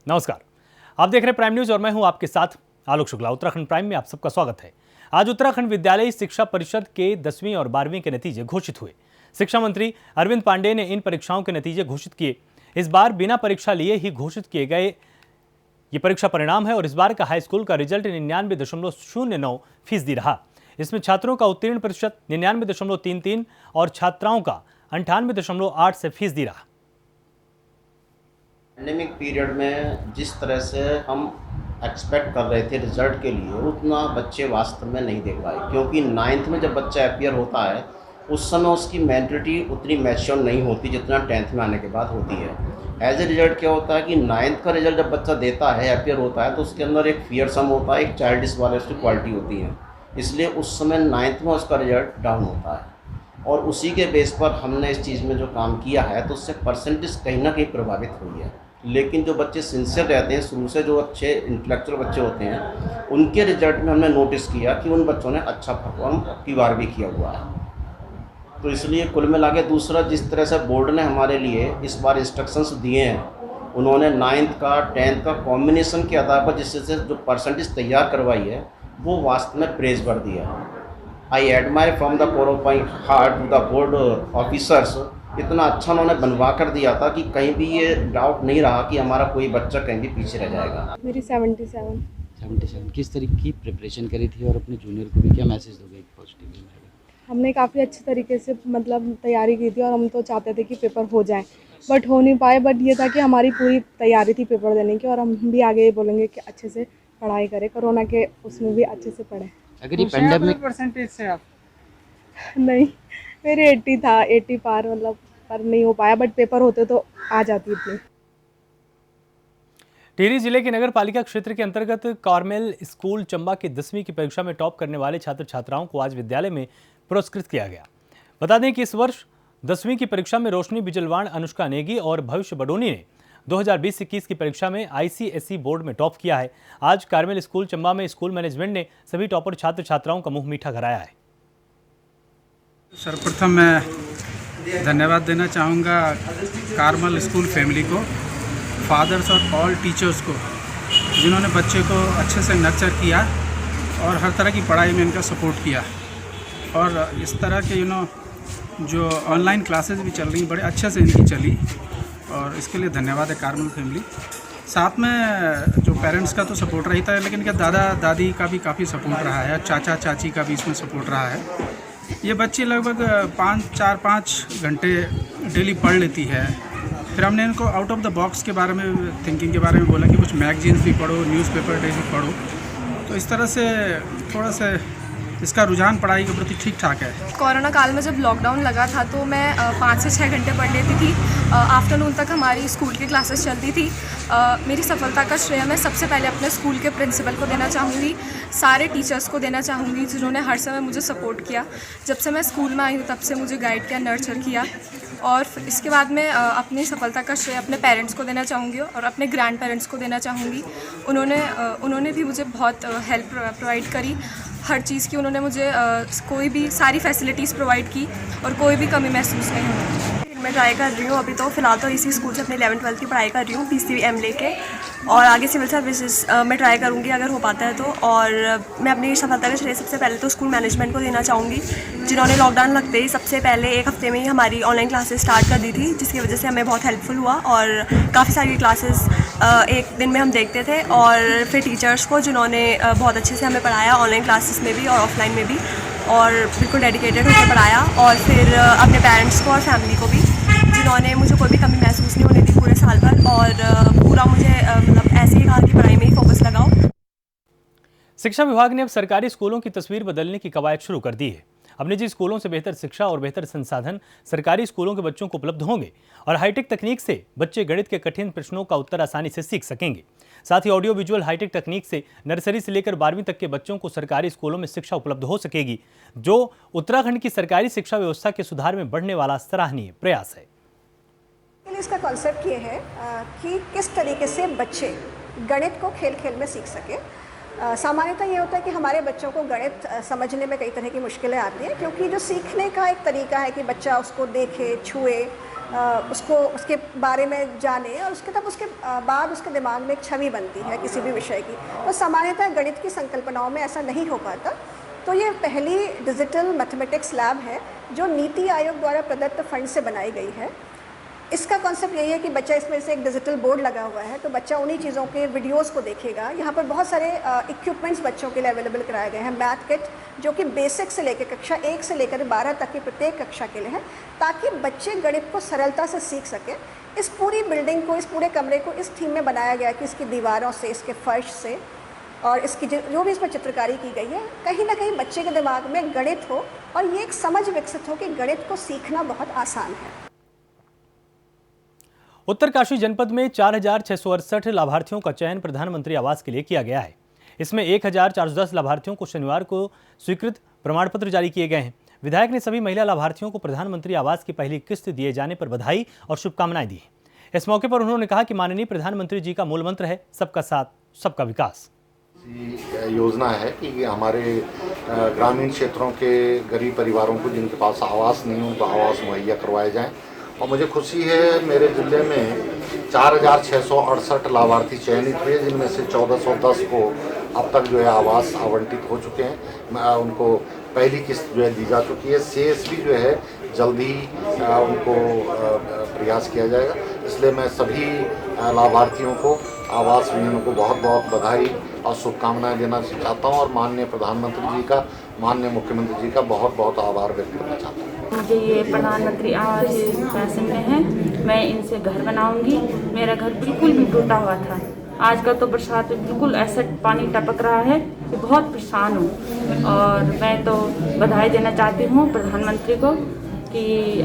नमस्कार, आप देख रहे हैं प्राइम न्यूज और मैं हूं आपके साथ आलोक शुक्ला। उत्तराखंड प्राइम में आप सबका स्वागत है। आज उत्तराखंड विद्यालय शिक्षा परिषद के 10वीं और 12वीं के नतीजे घोषित हुए। शिक्षा मंत्री अरविंद पांडेय ने इन परीक्षाओं के नतीजे घोषित किए। इस बार बिना परीक्षा लिए ही घोषित किए गए ये परीक्षा परिणाम है और इस बार का हाई स्कूल का रिजल्ट 99.09% रहा। इसमें छात्रों का उत्तीर्ण प्रतिशत 99.33 और छात्राओं का 98.8% रहा। पैंडेमिक पीरियड में जिस तरह से हम एक्सपेक्ट कर रहे थे रिजल्ट के लिए, उतना बच्चे वास्तव में नहीं दे पाए, क्योंकि 9th में जब बच्चा अपियर होता है उस समय उसकी मेंटलिटी उतनी मैच्योर नहीं होती जितना 10th में आने के बाद होती है। एज ए रिजल्ट क्या होता है कि 9th का रिजल्ट जब बच्चा देता है, अपियर होता है, तो उसके अंदर एक फियरसम होता है, एक चाइल्डिश वाले उसकी क्वालिटी होती है, इसलिए उस समय 9th में उसका रिजल्ट डाउन होता है। और उसी के बेस पर हमने इस चीज़ में जो काम किया है तो उससे परसेंटेज कहीं ना कहीं प्रभावित हुई है। लेकिन जो बच्चे सिंसियर रहते हैं, शुरू से जो अच्छे इंटेलेक्चुअल बच्चे होते हैं, उनके रिजल्ट में हमने नोटिस किया कि उन बच्चों ने अच्छा परफॉर्म की बार भी किया हुआ है। तो इसलिए कुल मिला के दूसरा, जिस तरह से बोर्ड ने हमारे लिए इस बार इंस्ट्रक्शंस दिए हैं, उन्होंने 9th का 10th का कॉम्बिनेशन के आधार पर जिससे जो परसेंटेज तैयार करवाई है वो वास्तव में प्रेज भर दिया है। I admire from the core of my heart to the board officers. इतना अच्छा उन्होंने बनवा कर दिया था कि कहीं भी ये डाउट नहीं रहा कि हमारा कोई बच्चा कहीं भी पीछे रह जाएगा। मेरी 77। किस तरीके की प्रिपरेशन करी थी और अपने जूनियर को भी क्या मैसेज दोगे पॉजिटिव में? हमने काफ़ी अच्छे तरीके से तैयारी की थी और हम तो चाहते थे कि पेपर हो जाए, बट हो नहीं पाए। बट ये था कि हमारी पूरी तैयारी थी पेपर देने की और हम भी आगे ये बोलेंगे कि अच्छे से पढ़ाई करें, कोरोना के उसमें भी अच्छे से पढ़ें। अगर ये पेंडेमिक परसेंटेज से आप नहीं, मेरे 80 था, 80 पार पर नहीं हो पाया, बट पेपर होते तो आ जाती इतनी। टिहरी जिले के नगर पालिका क्षेत्र के अंतर्गत कार्मेल स्कूल चंबा की 10वीं की परीक्षा में टॉप करने वाले छात्र छात्राओं को आज विद्यालय में पुरस्कृत किया गया। बता दें कि इस वर्ष 10वीं की परीक्षा में रोशनी बिजलवाण, अनुष्का नेगी और भविष्य बडोनी ने 2020-21 की परीक्षा में ICSE बोर्ड में टॉप किया है। आज कार्मेल स्कूल चंबा में स्कूल मैनेजमेंट ने सभी टॉपर छात्र छात्राओं का मुंह मीठा कराया है। सर्वप्रथम मैं धन्यवाद देना चाहूँगा कार्मल स्कूल फैमिली को, फादर्स और ऑल टीचर्स को, जिन्होंने बच्चे को अच्छे से नर्चर किया और हर तरह की पढ़ाई में इनका सपोर्ट किया। और इस तरह के जो ऑनलाइन क्लासेस भी चल रही बड़े अच्छे से इनकी चली और इसके लिए धन्यवाद है कार्मल फैमिली। साथ में जो पेरेंट्स का तो सपोर्ट रही था, लेकिन इनका दादा दादी का भी काफ़ी सपोर्ट रहा है, चाचा चाची का भी इसमें सपोर्ट रहा है। ये बच्ची लगभग 4-5 घंटे डेली पढ़ लेती है। फिर हमने इनको आउट ऑफ द बॉक्स के बारे में, थिंकिंग के बारे में बोला कि कुछ मैगजीन्स भी पढ़ो, न्यूज़पेपर डेली पढ़ो। तो इस तरह से थोड़ा सा इसका रुझान पढ़ाई के प्रति ठीक ठाक है। कोरोना काल में जब लॉकडाउन लगा था तो मैं 5 से 6 घंटे पढ़ लेती थी। आफ्टरनून तक हमारी स्कूल की क्लासेस चलती थी। मेरी सफलता का श्रेय मैं सबसे पहले अपने स्कूल के प्रिंसिपल को देना चाहूँगी, सारे टीचर्स को देना चाहूँगी जिन्होंने हर समय मुझे सपोर्ट किया। जब से मैं स्कूल में आई हूँ तब से मुझे गाइड किया, नर्चर किया। और इसके बाद मैं अपनी सफलता का श्रेय अपने पेरेंट्स को देना चाहूँगी और अपने ग्रैंड पेरेंट्स को देना चाहूँगी। उन्होंने भी मुझे बहुत हेल्प प्रोवाइड करी, हर चीज़ की उन्होंने मुझे कोई भी सारी फैसिलिटीज़ प्रोवाइड की और कोई भी कमी महसूस नहीं हुई। मैं ट्राई कर रही हूँ अभी तो फ़िलहाल तो इसी स्कूल से अपने 11th-12th की पढ़ाई कर रही हूँ, PCM लेके, और आगे सिविल सर्विसेज मैं ट्राई करूँगी अगर हो पाता है तो। और मैं अपनी सफलता का श्रेय सबसे पहले तो स्कूल मैनेजमेंट को देना चाहूँगी, जिन्होंने लॉकडाउन लगते ही सबसे पहले 1 हफ्ते में ही हमारी ऑनलाइन क्लासेस स्टार्ट कर दी थी, जिसकी वजह से हमें बहुत हेल्पफुल हुआ और काफ़ी सारी क्लासेस एक दिन में हम देखते थे। और फिर टीचर्स को, जिन्होंने बहुत अच्छे से हमें पढ़ाया ऑनलाइन क्लासेस में भी और ऑफलाइन में भी, और बिल्कुल डेडिकेटेड होकर पढ़ाया। और फिर अपने पेरेंट्स को और फैमिली को भी, जिन्होंने मुझे कोई भी कमी महसूस नहीं होने दी पूरे साल भर और पूरा मुझे ऐसे ही कहा कि पढ़ाई में ही फोकस लगाओ। शिक्षा विभाग ने अब सरकारी स्कूलों की तस्वीर बदलने की कवायद शुरू कर दी है। अब निजी स्कूलों से बेहतर शिक्षा और बेहतर संसाधन सरकारी स्कूलों के बच्चों को उपलब्ध होंगे और हाईटेक तकनीक से बच्चे गणित के कठिन प्रश्नों का उत्तर आसानी से सीख सकेंगे। साथ ही ऑडियो विजुअल हाईटेक तकनीक से नर्सरी से लेकर 12वीं तक के बच्चों को सरकारी स्कूलों में शिक्षा उपलब्ध हो सकेगी, जो उत्तराखंड की सरकारी शिक्षा व्यवस्था के सुधार में बढ़ने वाला सराहनीय प्रयास है। इसका कॉन्सेप्ट ये है कि किस तरीके से बच्चे गणित को खेल खेल में सीख सके। सामान्यतः ये होता है कि हमारे बच्चों को गणित समझने में कई तरह की मुश्किलें आती हैं, क्योंकि जो सीखने का एक तरीका है कि बच्चा उसको देखे, छुए, उसको उसके बारे में जाने और उसके तब उसके बाद उसके दिमाग में एक छवि बनती है किसी भी विषय की। तो सामान्यतः गणित की संकल्पनाओं में ऐसा नहीं हो पाता। तो ये पहली डिजिटल मैथमेटिक्स लैब है जो नीति आयोग द्वारा प्रदत्त फंड से बनाई गई है। इसका कॉन्सेप्ट यही है कि बच्चा, इसमें से एक डिजिटल बोर्ड लगा हुआ है तो बच्चा उन्हीं चीज़ों के वीडियोस को देखेगा। यहाँ पर बहुत सारे इक्विपमेंट्स बच्चों के लिए अवेलेबल कराए गए हैं। मैथ किट जो कि बेसिक से लेकर कक्षा 1 से लेकर 12 तक की प्रत्येक कक्षा के लिए है, ताकि बच्चे गणित को सरलता से सीख सकें। इस पूरी बिल्डिंग को, इस पूरे कमरे को इस थीम में बनाया गया कि इसकी दीवारों से, इसके फर्श से और इसकी जो भी इसमें चित्रकारी की गई है, कहीं ना कहीं बच्चे के दिमाग में गणित हो और ये एक समझ विकसित हो कि गणित को सीखना बहुत आसान है। उत्तरकाशी जनपद में 4,668 लाभार्थियों का चयन प्रधानमंत्री आवास के लिए किया गया है। इसमें 1,410 लाभार्थियों को शनिवार को स्वीकृत प्रमाण पत्र जारी किए गए हैं। विधायक ने सभी महिला लाभार्थियों को प्रधानमंत्री आवास की पहली किस्त दिए जाने पर बधाई और शुभकामनाएं दी। इस मौके पर उन्होंने कहा कि माननीय प्रधानमंत्री जी का मूल मंत्र है सबका साथ, सबका विकास। योजना है कि हमारे ग्रामीण क्षेत्रों के गरीब परिवारों को जिनके पास आवास नहीं है उनको आवास मुहैया करवाए जाएं। और मुझे खुशी है मेरे ज़िले में 4,668 लाभार्थी चयनित हुए, जिनमें से 1,410 को अब तक जो है आवास आवंटित हो चुके हैं। उनको पहली किस्त जो है दी जा चुकी है। शेष भी जो है जल्दी उनको प्रयास किया जाएगा। इसलिए मैं सभी लाभार्थियों को, आवास विहीनों को बहुत बहुत बधाई और शुभकामनाएं देना चाहता हूं और माननीय प्रधानमंत्री जी का, माननीय मुख्यमंत्री जी का बहुत बहुत आभार व्यक्त करना चाहता हूं। मुझे ये प्रधानमंत्री आवास पैसे मिले हैं, मैं इनसे घर बनाऊंगी। मेरा घर बिल्कुल भी टूटा हुआ था, आज का तो बरसात में बिल्कुल ऐसा पानी टपक रहा है कि बहुत परेशान हूँ। और मैं तो बधाई देना चाहती हूँ प्रधानमंत्री को कि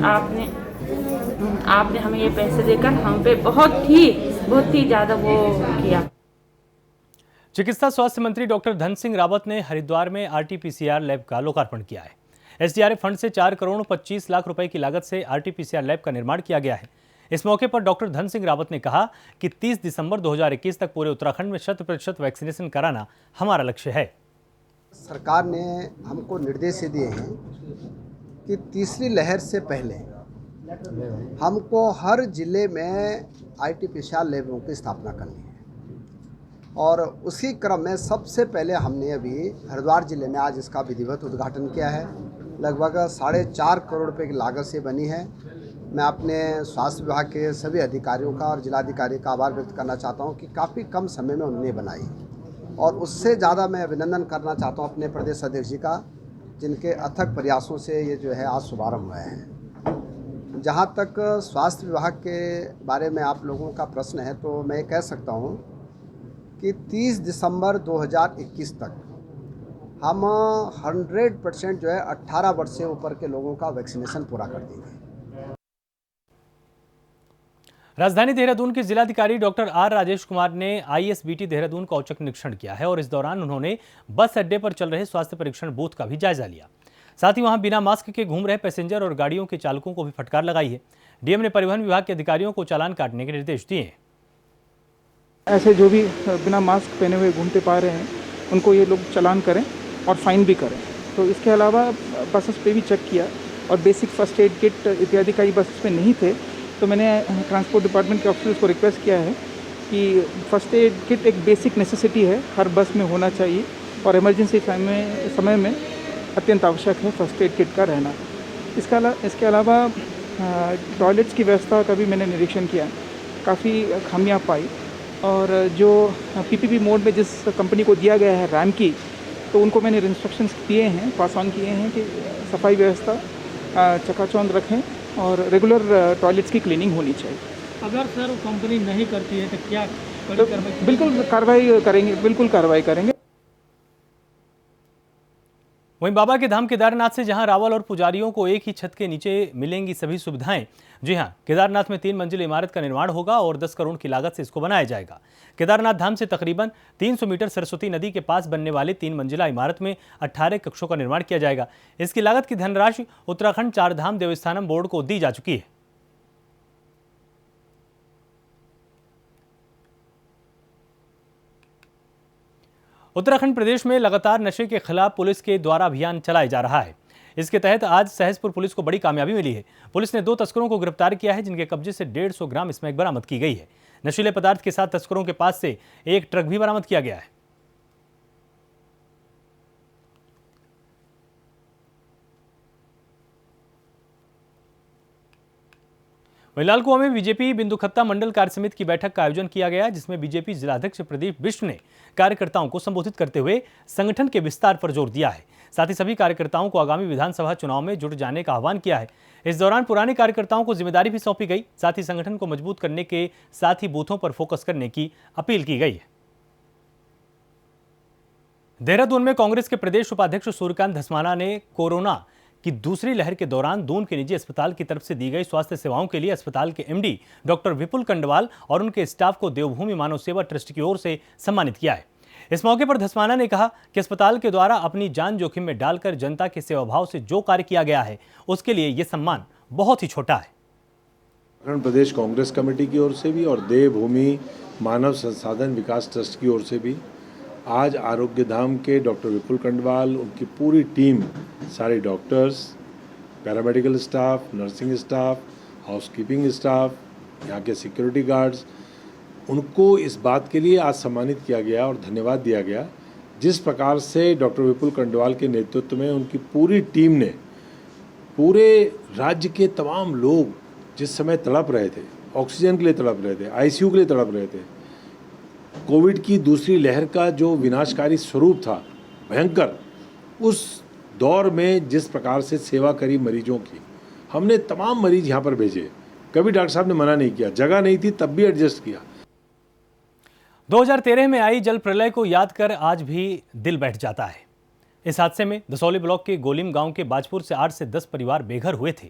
आपने हमें ये पैसे देकर हम पे बहुत ही ज़्यादा वो किया। चिकित्सा स्वास्थ्य मंत्री डॉक्टर धन सिंह रावत ने हरिद्वार में RT-PCR लैब का लोकार्पण किया है। SDRF फंड से 4 करोड़ 25 लाख रुपए की लागत से RT-PCR लैब का निर्माण किया गया है। इस मौके पर डॉक्टर धन सिंह रावत ने कहा कि 30 दिसंबर 2021 तक पूरे उत्तराखंड में 100% वैक्सीनेशन कराना हमारा लक्ष्य है। सरकार ने हमको निर्देश दिए हैं कि तीसरी लहर से पहले हमको हर जिले में RT-PCR लैबों की स्थापना करनी है। और उसी क्रम में सबसे पहले हमने अभी हरिद्वार जिले में आज इसका विधिवत उद्घाटन किया है। लगभग 4.5 करोड़ रुपए की लागत से बनी है। मैं अपने स्वास्थ्य विभाग के सभी अधिकारियों का और जिलाधिकारी का आभार व्यक्त करना चाहता हूं कि काफ़ी कम समय में उन्होंने बनाई। और उससे ज़्यादा मैं अभिनंदन करना चाहता हूं अपने प्रदेश अध्यक्ष जी का, जिनके अथक प्रयासों से ये जो है आज शुभारम्भ हुआ है। जहां तक स्वास्थ्य विभाग के बारे में आप लोगों का प्रश्न है, तो मैं कह सकता हूं कि 30 दिसंबर 2021 तक हम 100% जो है 18 वर्ष से ऊपर के लोगों का वैक्सीनेशन पूरा कर देंगे। राजधानी देहरादून के जिलाधिकारी डॉक्टर R राजेश कुमार ने ISBT देहरादून का औचक निरीक्षण किया है और इस दौरान उन्होंने बस अड्डे पर चल रहे स्वास्थ्य परीक्षण बूथ का भी जायजा लिया। साथ ही वहां बिना मास्क के घूम रहे पैसेंजर और गाड़ियों के चालकों को भी फटकार लगाई है। DM ने परिवहन विभाग के अधिकारियों को चालान काटने के निर्देश दिए हैं। ऐसे जो भी बिना मास्क पहने हुए घूमते पा रहे हैं उनको ये लोग चालान करें और फाइन भी करें। तो इसके अलावा बसेस पे भी चेक किया और बेसिक फर्स्ट एड किट इत्यादि कई बसेस में नहीं थे, तो मैंने ट्रांसपोर्ट डिपार्टमेंट के ऑफिसर्स को रिक्वेस्ट किया है कि फर्स्ट एड किट एक बेसिक नेसेसिटी है, हर बस में होना चाहिए और इमरजेंसी समय में अत्यंत आवश्यक है फर्स्ट एड किट का रहना। इसके अलावा टॉयलेट्स की व्यवस्था का भी मैंने निरीक्षण किया, काफ़ी खामियां पाई और जो PPP मोड में जिस कंपनी को दिया गया है रैम की, तो उनको मैंने इंस्ट्रक्शंस दिए हैं, पास ऑन किए हैं कि सफाई व्यवस्था चकाचौंध रखें और रेगुलर टॉयलेट्स की क्लीनिंग होनी चाहिए। अगर सर कंपनी नहीं करती है तो क्या बिल्कुल कार्रवाई करेंगे, बिल्कुल कार्रवाई करेंगे। वहीं बाबा के धाम केदारनाथ से जहां रावल और पुजारियों को एक ही छत के नीचे मिलेंगी सभी सुविधाएं, जी हां, केदारनाथ में 3 मंजिल इमारत का निर्माण होगा और 10 करोड़ की लागत से इसको बनाया जाएगा। केदारनाथ धाम से तकरीबन 300 मीटर सरस्वती नदी के पास बनने वाले 3 मंजिला इमारत में 18 कक्षों का निर्माण किया जाएगा। इसकी लागत की धनराशि उत्तराखंड चारधाम देवस्थानम बोर्ड को दी जा चुकी है। उत्तराखंड प्रदेश में लगातार नशे के खिलाफ पुलिस के द्वारा अभियान चलाया जा रहा है। इसके तहत आज सहसपुर पुलिस को बड़ी कामयाबी मिली है। पुलिस ने 2 तस्करों को गिरफ्तार किया है, जिनके कब्जे से 150 ग्राम स्मैक बरामद की गई है। नशीले पदार्थ के साथ तस्करों के पास से एक ट्रक भी बरामद किया गया है। वहीं लालकुआं में बीजेपी बिंदुखत्ता मंडल कार्य समिति की बैठक का आयोजन किया गया, जिसमें बीजेपी जिलाध्यक्ष प्रदीप बिष्ट ने कार्यकर्ताओं को संबोधित करते हुए संगठन के विस्तार पर जोर दिया है। साथ ही सभी कार्यकर्ताओं को आगामी विधानसभा चुनाव में जुट जाने का आह्वान किया है। इस दौरान पुराने कार्यकर्ताओं को जिम्मेदारी भी सौंपी गई। साथ ही संगठन को मजबूत करने के साथ ही बूथों पर फोकस करने की अपील की गई है। देहरादून में कांग्रेस के प्रदेश उपाध्यक्ष सूर्यकांत धस्माना ने कोरोना की दूसरी लहर के दौरान दून के निजी अस्पताल की तरफ से दी गई स्वास्थ्य सेवाओं के लिए अस्पताल के एमडी डॉक्टर विपुल कंडवाल और उनके स्टाफ को देवभूमि मानव सेवा ट्रस्ट की ओर से सम्मानित किया है। इस मौके पर धस्माना ने कहा कि अस्पताल के द्वारा अपनी जान जोखिम में डालकर जनता के सेवा भाव से जो कार्य किया गया है, उसके लिए यह सम्मान बहुत ही छोटा है। प्रदेश कांग्रेस कमेटी की ओर से भी और देवभूमि मानव संसाधन विकास ट्रस्ट की ओर से भी आज आरोग्य धाम के डॉक्टर विपुल कंडवाल, उनकी पूरी टीम, सारे doctors, paramedical staff, nursing staff, housekeeping staff, यहाँ के सिक्योरिटी गार्ड्स, उनको इस बात के लिए आज सम्मानित किया गया और धन्यवाद दिया गया। जिस प्रकार से डॉक्टर विपुल कंडवाल के नेतृत्व में उनकी पूरी टीम ने पूरे राज्य के तमाम लोग जिस समय तड़प रहे थे, ऑक्सीजन के लिए तड़प रहे थे, आईसीयू के लिए तड़प रहे थे, कोविड की दूसरी लहर का जो विनाशकारी स्वरूप था भयंकर, उस दौर में जिस प्रकार से सेवा करी मरीजों की, हमने तमाम मरीज यहाँ पर भेजे। कभी डॉक्टर साहब ने मना नहीं किया, जगह नहीं थी तब भी एडजस्ट किया। 2013 में आई जल प्रलय को याद कर आज भी दिल बैठ जाता है। इस हादसे में दसौली ब्लॉक के गोलिम गांव के बाजपुर से 8 से 10 परिवार बेघर हुए थे।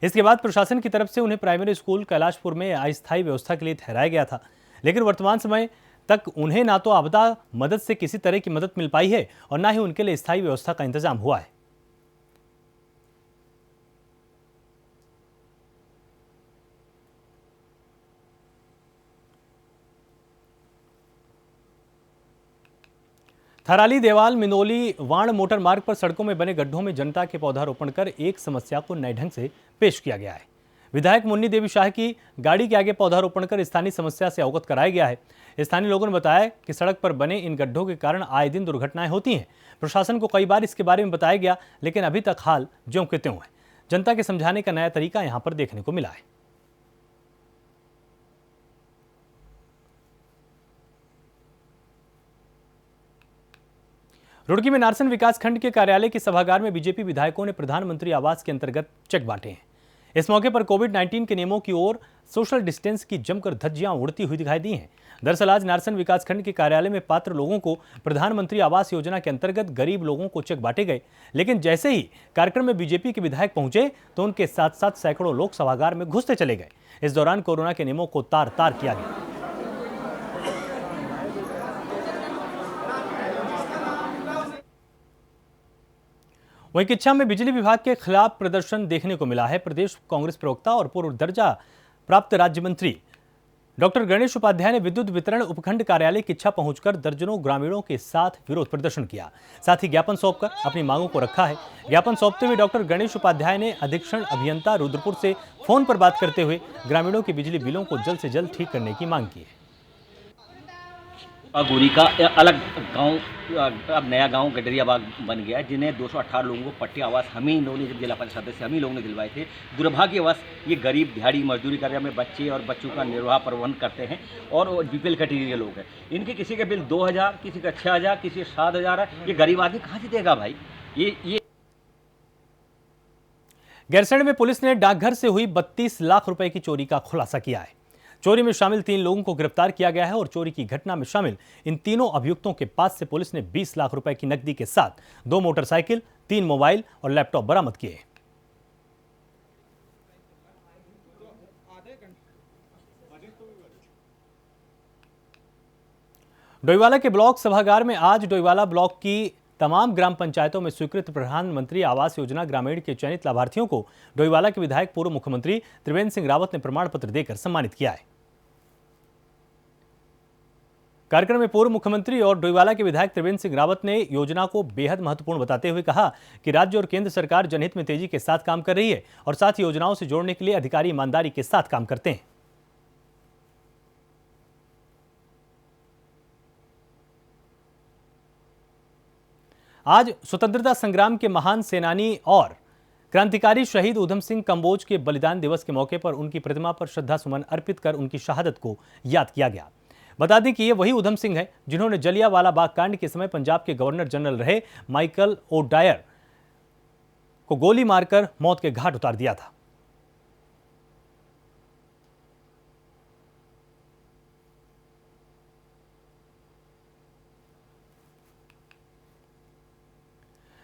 इसके बाद प्रशासन की तरफ से उन्हें प्राइमरी स्कूल कैलाशपुर में अस्थायी व्यवस्था के लिए ठहराया गया था, लेकिन वर्तमान समय तक उन्हें ना तो आपदा मदद से किसी तरह की मदद मिल पाई है और ना ही उनके लिए स्थायी व्यवस्था का इंतजाम हुआ है। थराली देवाल मिनोली वाण मोटर मार्ग पर सड़कों में बने गड्ढों में जनता के पौधारोपण कर एक समस्या को नए ढंग से पेश किया गया है। विधायक मुन्नी देवी शाह की गाड़ी के आगे पौधारोपण कर स्थानीय समस्या से अवगत कराया गया है। स्थानीय लोगों ने बताया कि सड़क पर बने इन गड्ढों के कारण आए दिन दुर्घटनाएं होती हैं। प्रशासन को कई बार इसके बारे में बताया गया, लेकिन अभी तक हाल ज्यों के त्यों है। जनता के समझाने का नया तरीका यहां पर देखने को मिला है। रुड़की में नारसन विकासखंड के कार्यालय के सभागार में बीजेपी विधायकों ने प्रधानमंत्री आवास के अंतर्गत चेक बांटे हैं। इस मौके पर कोविड-19 के नियमों की ओर सोशल डिस्टेंस की जमकर धज्जियां उड़ती हुई दिखाई दी हैं। दरअसल आज नारसन विकासखंड के कार्यालय में पात्र लोगों को प्रधानमंत्री आवास योजना के अंतर्गत गरीब लोगों को चेक बांटे गए, लेकिन जैसे ही कार्यक्रम में बीजेपी के विधायक पहुंचे तो उनके साथ साथ सैकड़ों लोग सभागार में घुसते चले गए। इस दौरान कोरोना के नियमों को तार तार किया गया। वहीं किच्छा में बिजली विभाग के खिलाफ प्रदर्शन देखने को मिला है। प्रदेश कांग्रेस प्रवक्ता और पूर्व दर्जा प्राप्त राज्य मंत्री डॉक्टर गणेश उपाध्याय ने विद्युत वितरण उपखंड कार्यालय किच्छा पहुंचकर दर्जनों ग्रामीणों के साथ विरोध प्रदर्शन किया। साथ ही ज्ञापन सौंपकर अपनी मांगों को रखा है। ज्ञापन सौंपते हुए डॉक्टर गणेश उपाध्याय ने अधीक्षण अभियंता रुद्रपुर से फोन पर बात करते हुए ग्रामीणों के बिजली बिलों को जल्द से जल्द ठीक करने की मांग की है। गोरी का अलग गांव, अब नया गांव गडरियाबाग बन गया है, जिन्हें 218 लोगों को पट्टे आवास हम ही लोगों ने, जब जिला परिषद सदस्य हम ही लोगों ने दिलवाए थे। दुर्भाग्यवश ये गरीब दिहाड़ी मजदूरी कर रहे हैं, बच्चे और बच्चों का निर्वाह प्रबंध करते हैं और बीपीएल कैटेगरी के लोग हैं। इनके किसी का बिल 2000, किसी का 6000, किसी का 7000 है। ये गरीब आदमी कहाँ से देगा भाई? ये गैरसैंण में पुलिस ने डाकघर से हुई 32 लाख रुपए की चोरी का खुलासा किया है। चोरी में शामिल 3 लोगों को गिरफ्तार किया गया है और चोरी की घटना में शामिल इन तीनों अभियुक्तों के पास से पुलिस ने 20 लाख रुपए की नकदी के साथ 2 मोटरसाइकिल, 3 मोबाइल और लैपटॉप बरामद किए। डोईवाला के ब्लॉक सभागार में आज डोईवाला ब्लॉक की तमाम ग्राम पंचायतों में स्वीकृत प्रधानमंत्री आवास योजना ग्रामीण के चयनित लाभार्थियों को डोईवाला के विधायक पूर्व मुख्यमंत्री त्रिवेंद्र सिंह रावत ने प्रमाण पत्र देकर सम्मानित किया है। कार्यक्रम में पूर्व मुख्यमंत्री और डोईवाला के विधायक त्रिवेंद्र सिंह रावत ने योजना को बेहद महत्वपूर्ण बताते हुए कहा कि राज्य और केंद्र सरकार जनहित में तेजी के साथ काम कर रही है और साथ ही योजनाओं से जोड़ने के लिए अधिकारी ईमानदारी के साथ काम करते हैं। आज स्वतंत्रता संग्राम के महान सेनानी और क्रांतिकारी शहीद ऊधम सिंह कंबोज के बलिदान दिवस के मौके पर उनकी प्रतिमा पर श्रद्धा सुमन अर्पित कर उनकी शहादत को याद किया गया। बता दें कि ये वही ऊधम सिंह है जिन्होंने जलियांवाला बाग कांड के समय पंजाब के गवर्नर जनरल रहे माइकल ओडायर को गोली मारकर मौत के घाट उतार दिया था।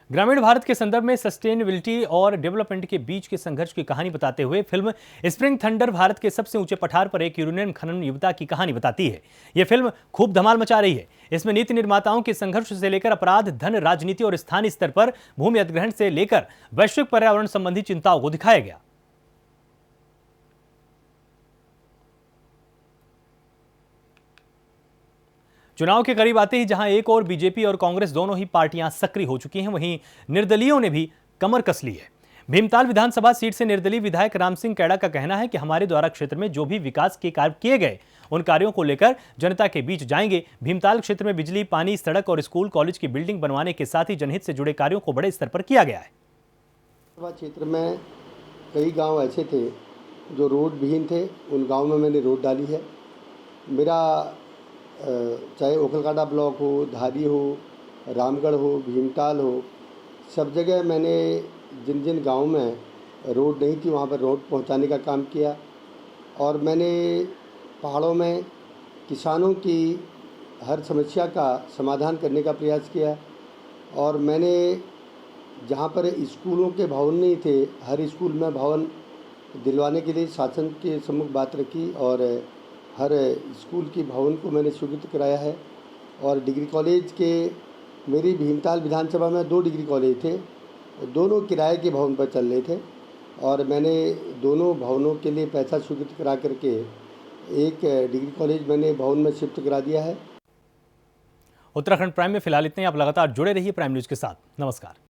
ग्रामीण भारत के संदर्भ में सस्टेनेबिलिटी और डेवलपमेंट के बीच के संघर्ष की कहानी बताते हुए फिल्म स्प्रिंग थंडर भारत के सबसे ऊंचे पठार पर एक यूरेनियम खनन युवता की कहानी बताती है। यह फिल्म खूब धमाल मचा रही है। इसमें नीति निर्माताओं के संघर्ष से लेकर अपराध, धन, राजनीति और स्थानीय स्तर पर भूमि अधिग्रहण से लेकर वैश्विक पर्यावरण संबंधी चिंताओं को दिखाया गया। चुनाव के करीब आते ही जहां एक और बीजेपी और कांग्रेस दोनों ही पार्टियां सक्रिय हो चुकी हैं, वहीं निर्दलीयों ने भी कमर कस ली है। भीमताल विधानसभा सीट से निर्दलीय विधायक राम सिंह कैड़ा का कहना है कि हमारे द्वारा क्षेत्र में जो भी विकास के कार्य किए गए उन कार्यों को लेकर जनता के बीच जाएंगे। भीमताल क्षेत्र में बिजली, पानी, सड़क और स्कूल कॉलेज की बिल्डिंग बनवाने के साथ ही जनहित से जुड़े कार्यों को बड़े स्तर पर किया गया है। क्षेत्र में कई गाँव ऐसे थे जो रोड विहीन थे, उन गाँव में मैंने रोड डाली है। मेरा चाहे ओखलकांडा ब्लॉक हो, धारी हो, रामगढ़ हो, भीमताल हो, सब जगह मैंने जिन जिन गाँव में रोड नहीं थी वहाँ पर रोड पहुँचाने का काम किया। और मैंने पहाड़ों में किसानों की हर समस्या का समाधान करने का प्रयास किया। और मैंने जहाँ पर स्कूलों के भवन नहीं थे, हर स्कूल में भवन दिलवाने के लिए शासन के सम्मुख बात रखी और हर स्कूल की भवन को मैंने स्वीकृत कराया है। और डिग्री कॉलेज के मेरी भीमताल विधानसभा में 2 डिग्री कॉलेज थे, दोनों किराए के भवन पर चल रहे थे और मैंने दोनों भवनों के लिए पैसा स्वीकृत करा करके एक डिग्री कॉलेज मैंने भवन में शिफ्ट करा दिया है। उत्तराखंड प्राइम में फिलहाल इतने। आप लगातार जुड़े रहिए प्राइम न्यूज़ के साथ। नमस्कार।